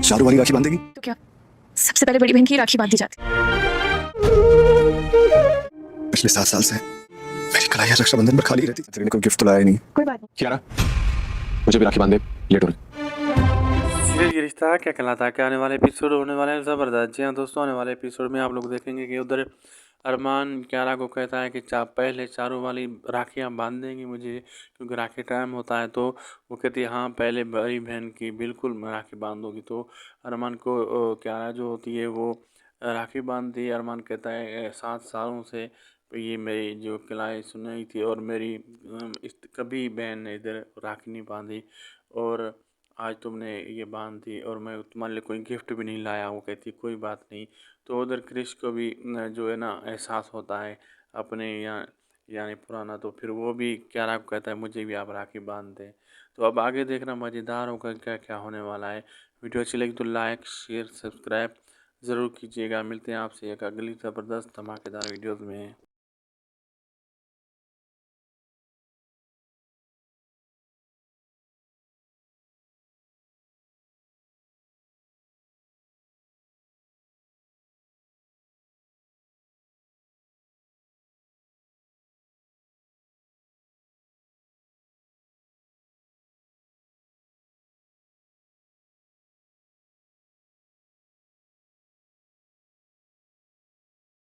चारू वाली राखी बांधेगी? तो क्या सबसे पहले बड़ी बहन की राखी बांधी जाती? पिछले 7 साल से मेरी कलाई हर रक्षाबंधन पर खाली रहती। तेरे ने कोई गिफ्ट तो लाया ही नहीं। कोई बात नहीं। कियारा, मुझे भी राखी बांध दे, लेट हो रही। सीरियल ये रिश्ता क्या कहलाता है, क्या आने वाले एपिसोड होने वाले हैं ज़बरदस्त। जी हाँ दोस्तों, आने वाले एपिसोड में आप लोग देखेंगे कि उधर अरमान कियारा को कहता है कि पहले चारों वाली राखियाँ बांध देंगी मुझे, क्योंकि राखी टाइम होता है। तो वो कहती है हाँ पहले बड़ी बहन की बिल्कुल मैं राखी बांध दूँगी। तो अरमान को कियारा जो होती है वो राखी बांधती है। अरमान कहता है 7 सालों से ये मेरी जो कलाई सुनाई थी और मेरी कभी बहन ने इधर राखी नहीं बांधी, और आज तुमने ये बांध दी और मैं तुम्हारे लिए कोई गिफ्ट भी नहीं लाया। वो कहती कोई बात नहीं। तो उधर क्रिश को भी जो है ना एहसास होता है अपने यहाँ यानी पुराना। तो फिर वो भी क्यारा को कहता है मुझे भी आप राखी बांध दें। तो अब आगे देखना मज़ेदार होगा क्या क्या होने वाला है। वीडियो अच्छी लगी तो लाइक शेयर सब्सक्राइब ज़रूर कीजिएगा। मिलते हैं आपसे एक अगली ज़बरदस्त धमाकेदार वीडियोज़ में।